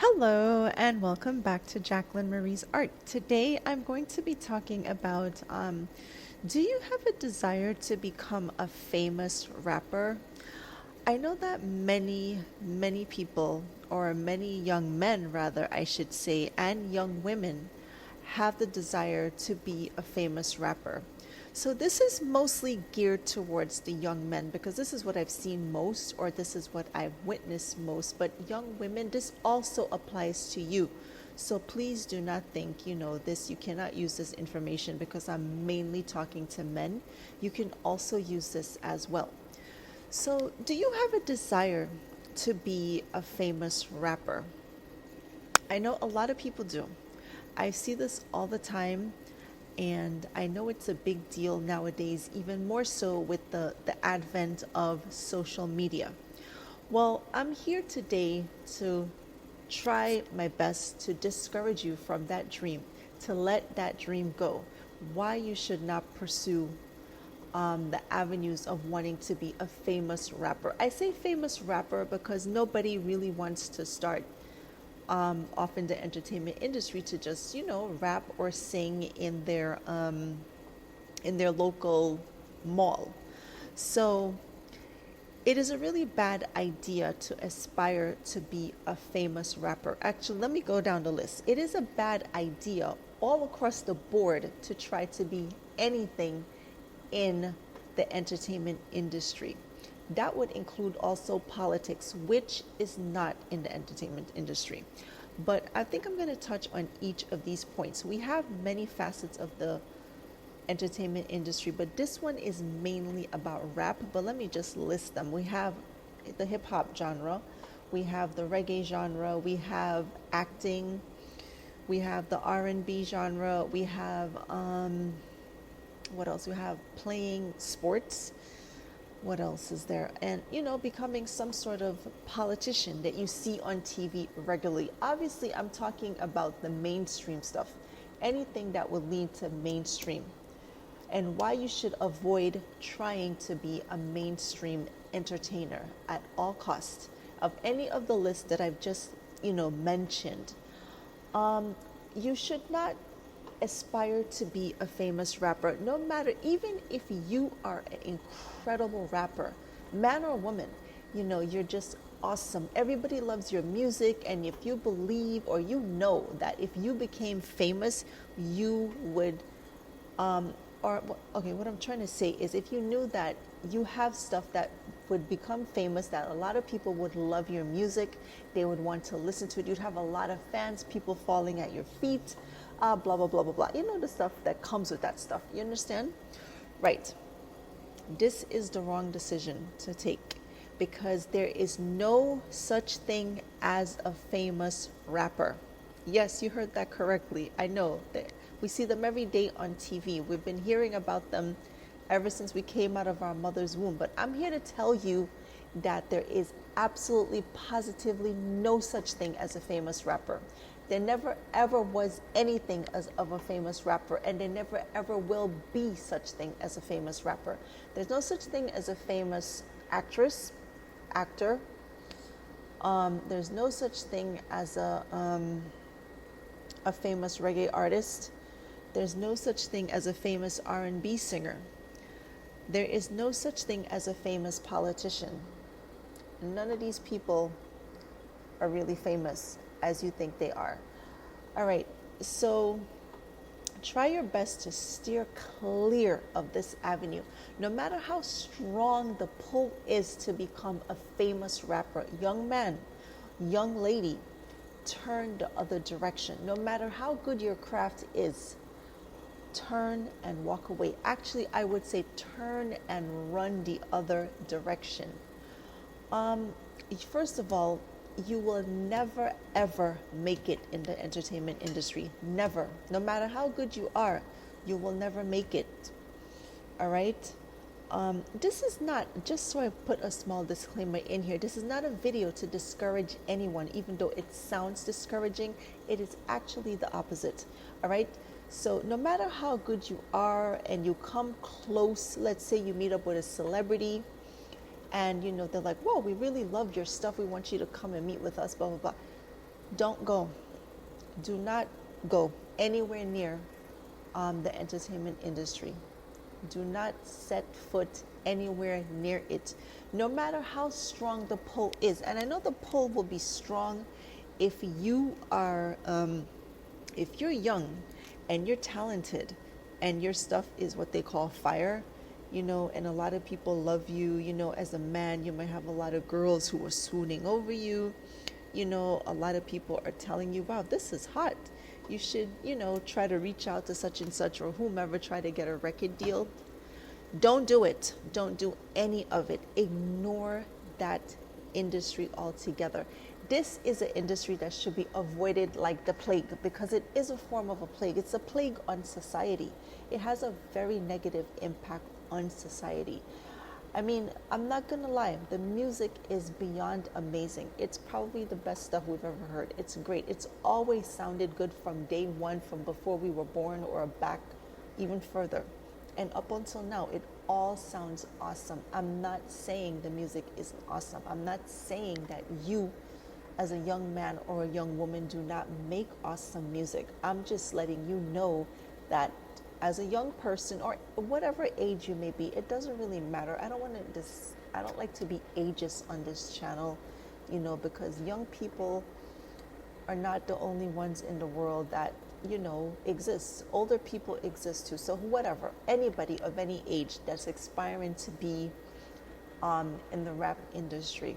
Hello and welcome back to Jacqueline Marie's Art. Today I'm going to be talking about do you have a desire to become a famous rapper? I know that many people, or many young men rather, I should say, and young women have the desire to be a famous rapper. So this is mostly geared towards the young men because this is what I've seen most, or this is what I've witnessed most. But young women, this also applies to you. So please do not think, you cannot use this information because I'm mainly talking to men. You can also use this as well. So, do you have a desire to be a famous rapper? I know a lot of people do. I see this all the time, and I know it's a big deal nowadays, even more so with the advent of social media. Well, I'm here today to try my best to discourage you from that dream, to let that dream go. Why you should not pursue the avenues of wanting to be a famous rapper. I say famous rapper because nobody really wants to start off in the entertainment industry to just rap or sing in their local mall. So it is a really bad idea to aspire to be a famous rapper. Actually, let me go down the list. It is a bad idea all across the board to try to be anything in the entertainment industry. That would include also politics, which is not in the entertainment industry. But I think I'm going to touch on each of these points. We have many facets of the entertainment industry, but this one is mainly about rap. But let me just list them. We have the hip hop genre, we have the reggae genre, we have acting, we have the R&B genre, we have what else? We have playing sports. What else is there? And, becoming some sort of politician that you see on TV regularly. Obviously, I'm talking about the mainstream stuff, anything that would lead to mainstream, and why you should avoid trying to be a mainstream entertainer at all costs. Of any of the lists that I've just, mentioned, you should not aspire to be a famous rapper, no matter, even if you are an incredible rapper, man or woman, you're just awesome. Everybody loves your music, and if you believe or that if you became famous, you would, what I'm trying to say is if you knew that you have stuff that would become famous, that a lot of people would love your music, they would want to listen to it, you'd have a lot of fans, people falling at your feet, blah, blah, blah, blah, blah. The stuff that comes with that stuff. You understand? Right. This is the wrong decision to take because there is no such thing as a famous rapper. Yes, you heard that correctly. I know that we see them every day on TV. We've been hearing about them ever since we came out of our mother's womb. But I'm here to tell you that there is absolutely positively no such thing as a famous rapper. There never ever was anything as of a famous rapper, and there never ever will be such thing as a famous rapper. There's no such thing as a famous actress, actor. There's no such thing as a famous reggae artist. There's no such thing as a famous R&B singer. There is no such thing as a famous politician. None of these people are really famous as you think they are. All right, so try your best to steer clear of this avenue. No matter how strong the pull is to become a famous rapper, young man, young lady, turn the other direction. No matter how good your craft is, turn and walk away. Actually, I would say turn and run the other direction. First of all, you will never ever make it in the entertainment industry. Never. No matter how good you are, you will never make it. All right? This is not, just so I put a small disclaimer in here, this is not a video to discourage anyone, even though it sounds discouraging. It is actually the opposite. All right? So no matter how good you are and you come close, let's say you meet up with a celebrity, and they're like, whoa, we really loved your stuff, we want you to come and meet with us, blah blah blah. Don't go. Do not go anywhere near the entertainment industry. Do not set foot anywhere near it, no matter how strong the pull is. And I know the pull will be strong if you are, if you're young and you're talented and your stuff is what they call fire, and a lot of people love you, as a man, you might have a lot of girls who are swooning over you. A lot of people are telling you, wow, this is hot. You should, try to reach out to such and such or whomever, try to get a record deal. Don't do it. Don't do any of it. Ignore that industry altogether. This is an industry that should be avoided like the plague, because it is a form of a plague. It's a plague on society. It has a very negative impact on society. I mean, I'm not going to lie. The music is beyond amazing. It's probably the best stuff we've ever heard. It's great. It's always sounded good from day one, from before we were born or back even further. And up until now, it all sounds awesome. I'm not saying the music isn't awesome. I'm not saying that you, as a young man or a young woman, do not make awesome music. I'm just letting you know that as a young person or whatever age you may be, it doesn't really matter. I don't like to be ageist on this channel, because young people are not the only ones in the world that, exists. Older people exist too. So whatever, anybody of any age that's aspiring to be in the rap industry,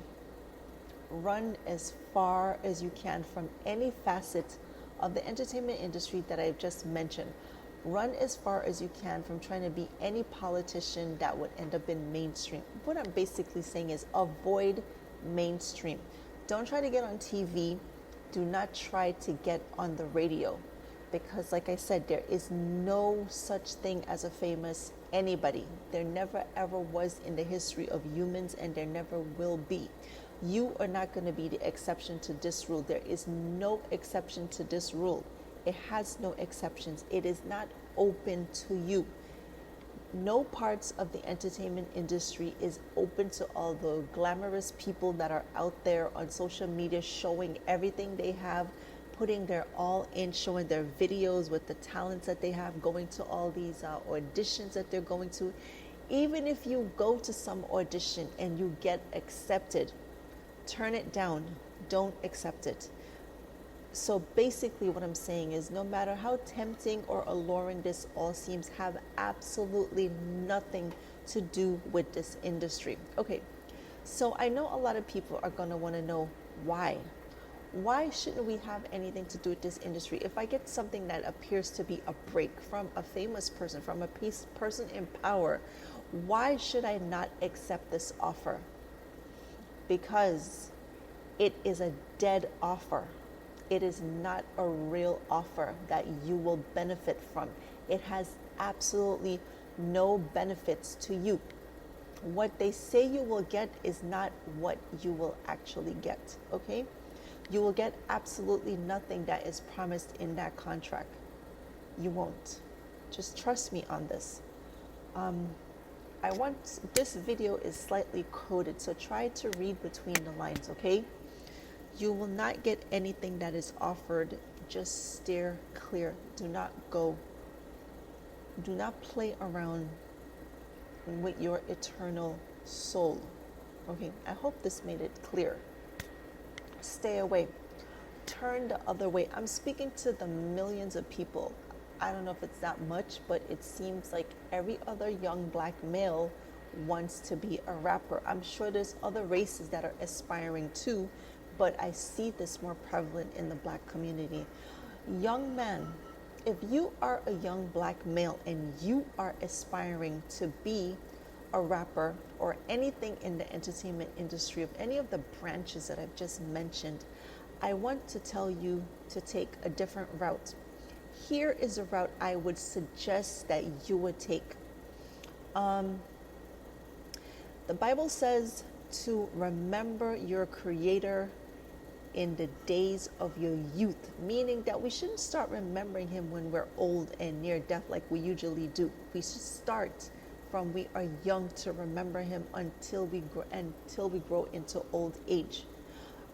run as far as you can from any facet of the entertainment industry that I've just mentioned. Run as far as you can from trying to be any politician that would end up in mainstream. What I'm basically saying is avoid mainstream. Don't try to get on TV. Do not try to get on the radio, because like I said, there is no such thing as a famous anybody. There never ever was in the history of humans, and there never will be. You are not going to be the exception to this rule. There is no exception to this rule. It has no exceptions. It is not open to you. No parts of the entertainment industry is open to all the glamorous people that are out there on social media showing everything they have, putting their all in, showing their videos with the talents that they have, going to all these auditions that they're going to. Even if you go to some audition and you get accepted, turn it down. Don't accept it. So basically what I'm saying is, no matter how tempting or alluring this all seems, have absolutely nothing to do with this industry. Okay, so I know a lot of people are going to want to know why. Why shouldn't we have anything to do with this industry? If I get something that appears to be a break from a famous person, from a person in power, why should I not accept this offer? Because it is a dead offer. It is not a real offer that you will benefit from. It has absolutely no benefits to you. What they say you will get is not what you will actually get, okay? You will get absolutely nothing that is promised in that contract. You won't. Just trust me on this. This video is slightly coded, so try to read between the lines, okay? You will not get anything that is offered. Just steer clear. Do not go. Do not play around with your eternal soul. Okay, I hope this made it clear. Stay away. Turn the other way. I'm speaking to the millions of people. I don't know if it's that much, but it seems like every other young black male wants to be a rapper. I'm sure there's other races that are aspiring too, but I see this more prevalent in the black community. Young man, if you are a young black male and you are aspiring to be a rapper or anything in the entertainment industry of any of the branches that I've just mentioned, I want to tell you to take a different route. Here is a route I would suggest that you would take. The Bible says to remember your Creator in the days of your youth, meaning that we shouldn't start remembering him when we're old and near death like we usually do. We should start from we are young to remember him until we grow into old age.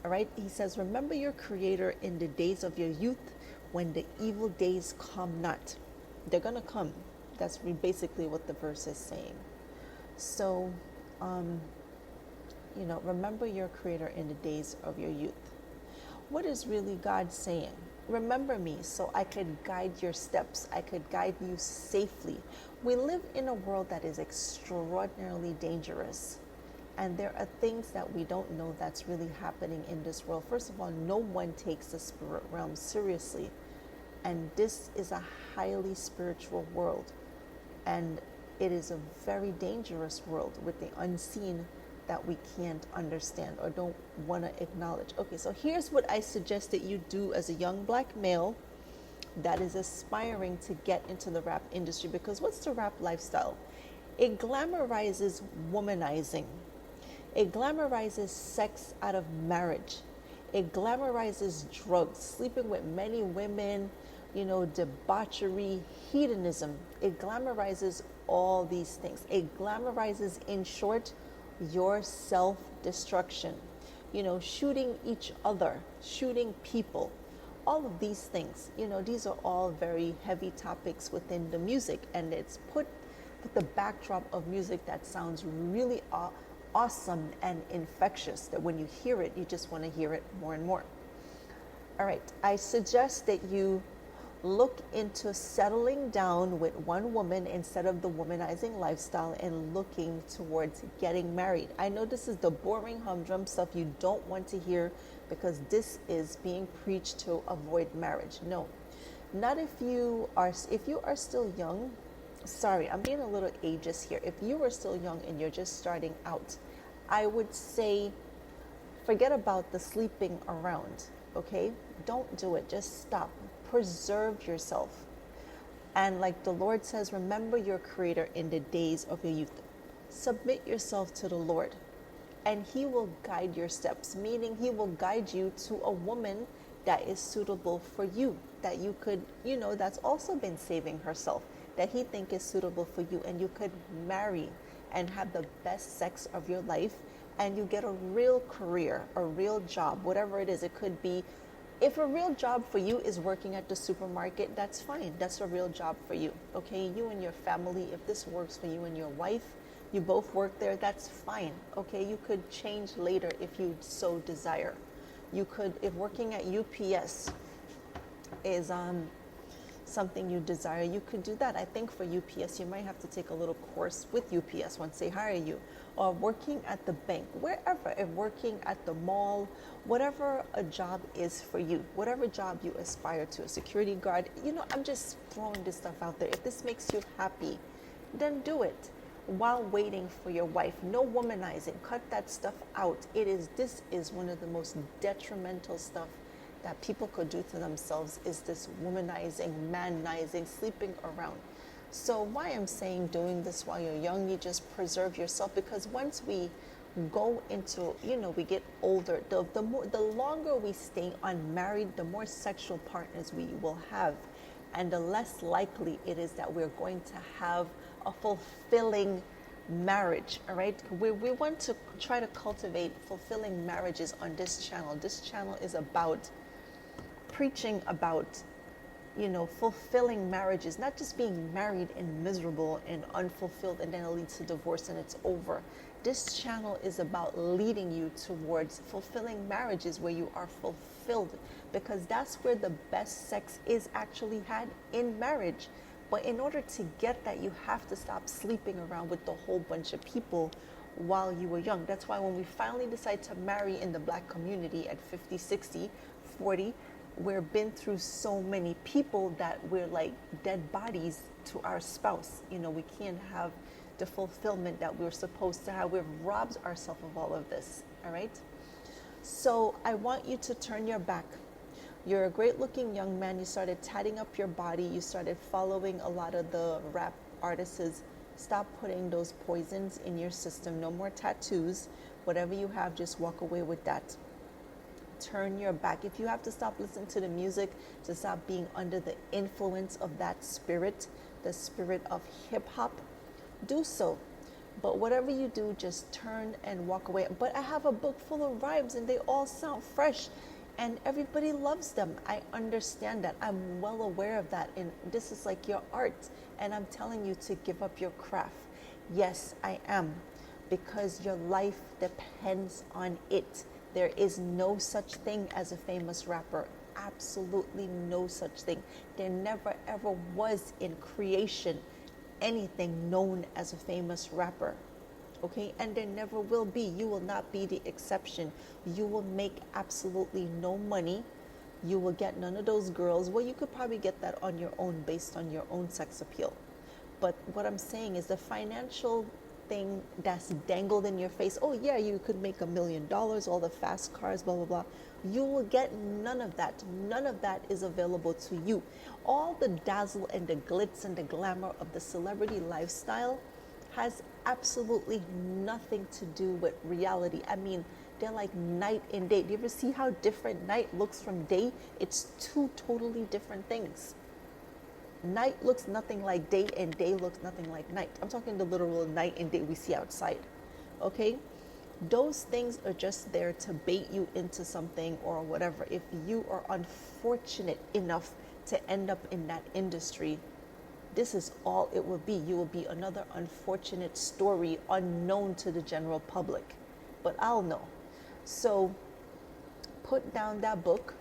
All right. He says, remember your creator in the days of your youth when the evil days come not. They're going to come. That's basically what the verse is saying. So, remember your creator in the days of your youth. What is really God saying? Remember me so I could guide your steps. I could guide you safely. We live in a world that is extraordinarily dangerous. And there are things that we don't know that's really happening in this world. First of all, no one takes the spirit realm seriously. And this is a highly spiritual world. And it is a very dangerous world with the unseen that we can't understand or don't want to acknowledge. Okay, so here's what I suggest that you do as a young black male that is aspiring to get into the rap industry. Because what's the rap lifestyle? It glamorizes womanizing. It glamorizes sex out of marriage. It glamorizes drugs, sleeping with many women, debauchery, hedonism. It glamorizes all these things. It glamorizes, in short, your self-destruction. Shooting each other, shooting people, all of these things. These are all very heavy topics within the music, and it's put with the backdrop of music that sounds really awesome and infectious, that when you hear it, you just want to hear it more and more. All right, I suggest that you look into settling down with one woman instead of the womanizing lifestyle and looking towards getting married. I know this is the boring humdrum stuff you don't want to hear because this is being preached to avoid marriage. No, not if you are still young. Sorry, I'm being a little ageist here. If you are still young and you're just starting out, I would say forget about the sleeping around, okay? Don't do it. Just stop. Preserve yourself. And like the Lord says, remember your creator in the days of your youth. Submit yourself to the Lord and he will guide your steps, meaning he will guide you to a woman that is suitable for you, that you could, that's also been saving herself, that he think is suitable for you, and you could marry and have the best sex of your life, and you get a real career, a real job, whatever it is. It could be, if a real job for you is working at the supermarket, that's fine. That's a real job for you. Okay, you and your family, if this works for you and your wife, you both work there, that's fine. Okay, you could change later if you so desire. You could, if working at UPS is something you desire, you could do that. I think for UPS, you might have to take a little course with UPS once they hire you, or working at the bank, wherever, if working at the mall, whatever a job is for you, whatever job you aspire to, a security guard, I'm just throwing this stuff out there. If this makes you happy, then do it while waiting for your wife. No womanizing, cut that stuff out. This is one of the most detrimental stuff that people could do to themselves, is this womanizing, manizing, sleeping around. So why I'm saying doing this while you're young, you just preserve yourself, because once we go into, we get older, the longer we stay unmarried, the more sexual partners we will have, and the less likely it is that we're going to have a fulfilling marriage. All right, we want to try to cultivate fulfilling marriages on this channel. This channel is about preaching about, fulfilling marriages, not just being married and miserable and unfulfilled and then it leads to divorce and it's over. This channel is about leading you towards fulfilling marriages where you are fulfilled, because that's where the best sex is actually had, in marriage. But in order to get that, you have to stop sleeping around with a whole bunch of people while you were young. That's why when we finally decide to marry in the black community at 50, 60, 40, we've been through so many people that we're like dead bodies to our spouse. We can't have the fulfillment that we're supposed to have. We've robbed ourselves of all of this. All right. So I want you to turn your back. You're a great looking young man. You started tatting up your body. You started following a lot of the rap artists. Stop putting those poisons in your system. No more tattoos. Whatever you have, just walk away with that. Turn your back. If you have to stop listening to the music, to stop being under the influence of that spirit, the spirit of hip hop, do so. But whatever you do, just turn and walk away. But I have a book full of rhymes and they all sound fresh and everybody loves them. I understand that. I'm well aware of that. And this is like your art. And I'm telling you to give up your craft. Yes, I am. Because your life depends on it. There is no such thing as a famous rapper. Absolutely no such thing. There never ever was in creation anything known as a famous rapper. Okay, and there never will be. You will not be the exception. You will make absolutely no money. You will get none of those girls. Well, you could probably get that on your own based on your own sex appeal. But what I'm saying is the financial thing that's dangled in your face. Oh yeah, you could make $1 million, all the fast cars, blah, blah, blah. You will get none of that. None of that is available to you. All the dazzle and the glitz and the glamour of the celebrity lifestyle has absolutely nothing to do with reality. I mean, they're like night and day. Do you ever see how different night looks from day? It's two totally different things. Night looks nothing like day and day looks nothing like night. I'm talking the literal night and day we see outside. Okay? Those things are just there to bait you into something or whatever. If you are unfortunate enough to end up in that industry, this is all it will be. You will be another unfortunate story unknown to the general public. But I'll know. So put down that book.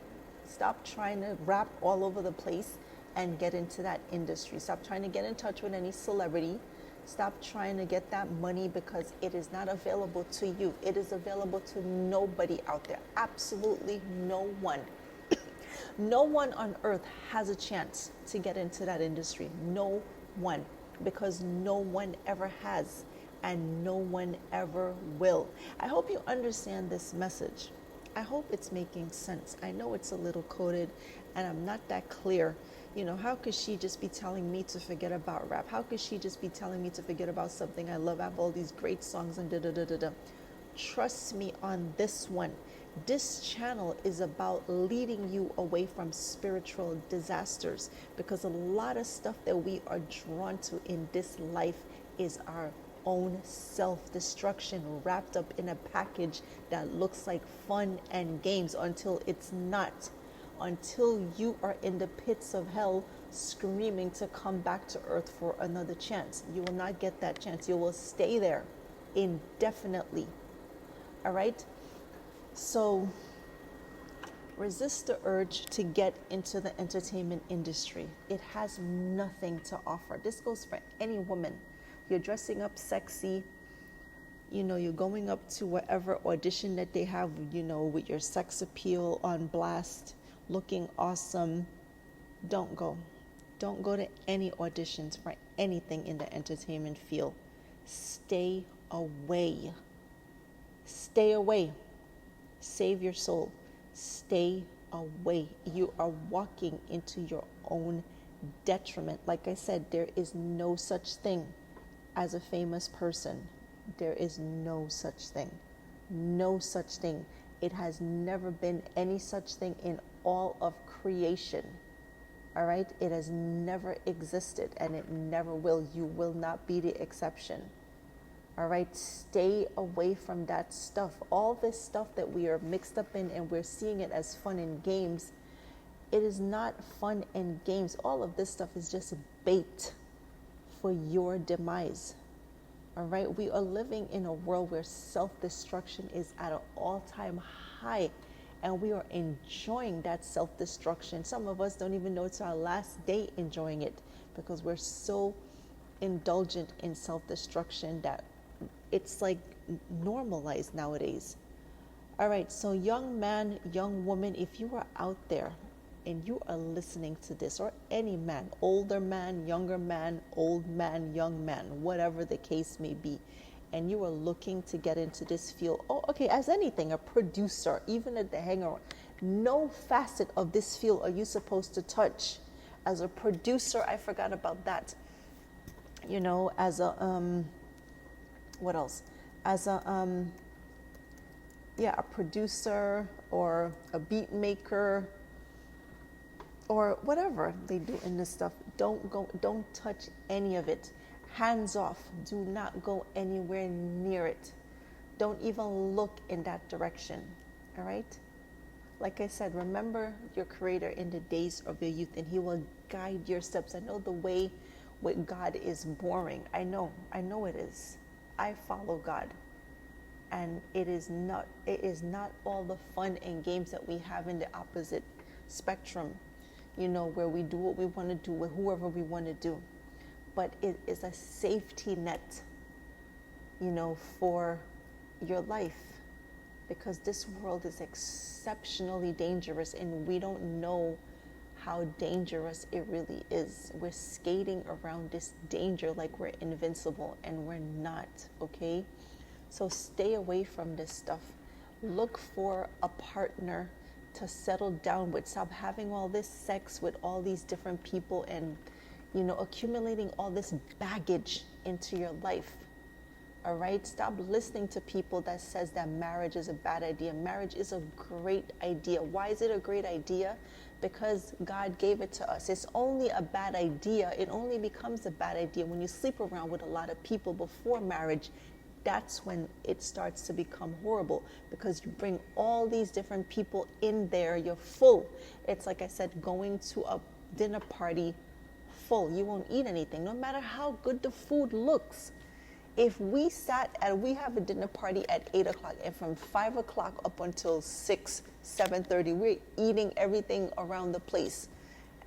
Stop trying to rap all over the place and get into that industry. Stop trying to get in touch with any celebrity. Stop trying to get that money because it is not available to you. It is available to nobody out there. Absolutely no one. No one on earth has a chance to get into that industry. No one. Because no one ever has and no one ever will. I hope you understand this message. I hope it's making sense. I know it's a little coded and I'm not that clear. You know, how could she just be telling me to forget about rap? How could she just be telling me to forget about something I love? I have all these great songs and da da da da da. Trust me on this one. This channel is about leading you away from spiritual disasters because a lot of stuff that we are drawn to in this life is our own self-destruction wrapped up in a package that looks like fun and games until it's not. Until you are in the pits of hell screaming to come back to earth for another chance. You will not get that chance. You will stay there indefinitely. All right? So resist the urge to get into the entertainment industry. It has nothing to offer. This goes for any woman. You're dressing up sexy. You know, you're going up to whatever audition that they have, you know, with your sex appeal on blast, looking awesome. Don't go. Don't go to any auditions for anything in the entertainment field. Stay away. Stay away. Save your soul. Stay away. You are walking into your own detriment. Like I said, there is no such thing as a famous person. There is no such thing. No such thing. It has never been any such thing in all of creation. All right? It has never existed and it never will. You will not be the exception. All right? Stay away from that stuff. All this stuff that we are mixed up in and we're seeing it as fun and games, it is not fun and games. All of this stuff is just bait for your demise. All right? We are living in a world where self-destruction is at an all-time high. And we are enjoying that self-destruction. Some of us don't even know it's our last day enjoying it because we're so indulgent in self-destruction that it's like normalized nowadays. All right, so young man, young woman, if you are out there and you are listening to this, or any man, older man, younger man, old man, young man, whatever the case may be, and you are looking to get into this field, oh, okay, as anything, a producer, even at the hanger, no facet of this field are you supposed to touch. As a producer, I forgot about that. You know, as a, what else? As a, a producer or a beat maker or whatever they do in this stuff. Don't touch any of it. Hands off. Do not go anywhere near it. Don't even look in that direction. All right? Like I said, remember your Creator in the days of your youth, and He will guide your steps. I know the way with God is boring. I know it is. I follow God. And it is not all the fun and games that we have in the opposite spectrum, where we do what we want to do with whoever we want to do. But it is a safety net, for your life, because this world is exceptionally dangerous, and we don't know how dangerous it really is. We're skating around this danger like we're invincible, and we're not, okay? So stay away from this stuff. Look for a partner to settle down with. Stop having all this sex with all these different people and, accumulating all this baggage into your life. All right? Stop listening to people that says that marriage is a bad idea. Marriage is a great idea. Why is it a great idea? Because God gave it to us. It's only a bad idea. It only becomes a bad idea when you sleep around with a lot of people before marriage. That's when it starts to become horrible, because you bring all these different people in there. You're full. It's like I said, going to a dinner party full. You won't eat anything, no matter how good the food looks. If we have a dinner party at 8 o'clock, and from 5 o'clock up until 6, 7:30, we're eating everything around the place.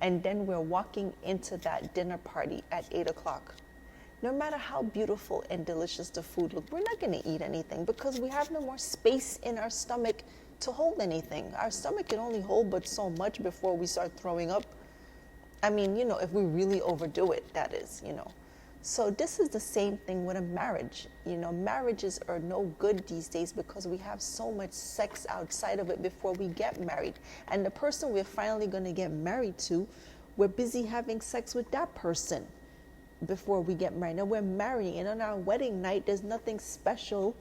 And then we're walking into that dinner party at 8 o'clock. No matter how beautiful and delicious the food looks, we're not going to eat anything, because we have no more space in our stomach to hold anything. Our stomach can only hold but so much before we start throwing up. I mean, if we really overdo it, that is, So this is the same thing with a marriage. Marriages are no good these days because we have so much sex outside of it before we get married. And the person we're finally going to get married to, we're busy having sex with that person before we get married. Now we're marrying, and on our wedding night, there's nothing special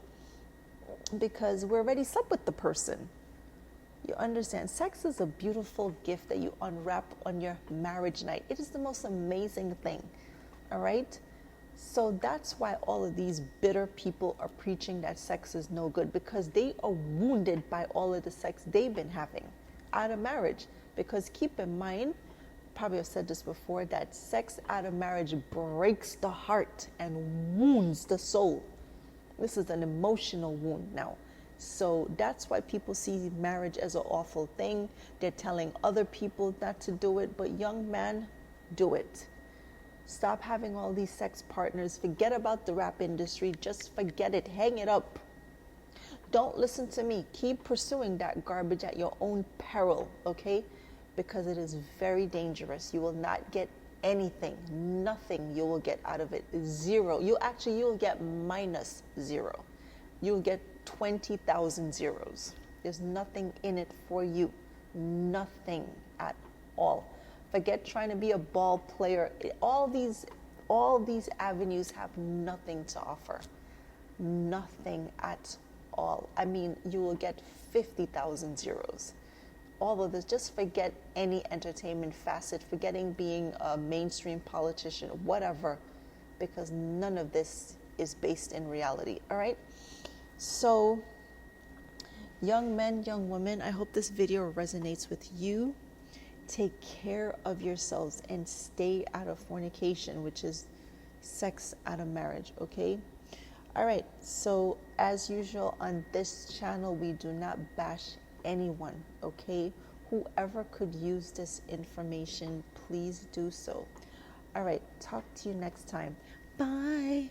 because we already slept with the person. You understand? Sex is a beautiful gift that you unwrap on your marriage night. It is the most amazing thing. All right? So that's why all of these bitter people are preaching that sex is no good, because they are wounded by all of the sex they've been having out of marriage. Because keep in mind, probably have said this before, that sex out of marriage breaks the heart and wounds the soul. This is an emotional wound now. So that's why people see marriage as an awful thing. They're telling other people not to do it, but young man, do it. Stop having all these sex partners. Forget about the rap industry. Just forget it. Hang it up. Don't listen to me. Keep pursuing that garbage at your own peril, okay? Because it is very dangerous. You will not get anything. Nothing you will get out of it. Zero. You'll get -0. You'll get 20,000 zeros. There's nothing in it for you. Nothing at all. Forget trying to be a ball player. All these avenues have nothing to offer. Nothing at all. I mean, you will get 50,000 zeros. All of this, just forget any entertainment facet, forgetting being a mainstream politician, whatever, because none of this is based in reality. All right? So, young men, young women, I hope this video resonates with you. Take care of yourselves and stay out of fornication, which is sex out of marriage, okay? All right, so as usual on this channel, we do not bash anyone, okay? Whoever could use this information, please do so. All right, talk to you next time. Bye.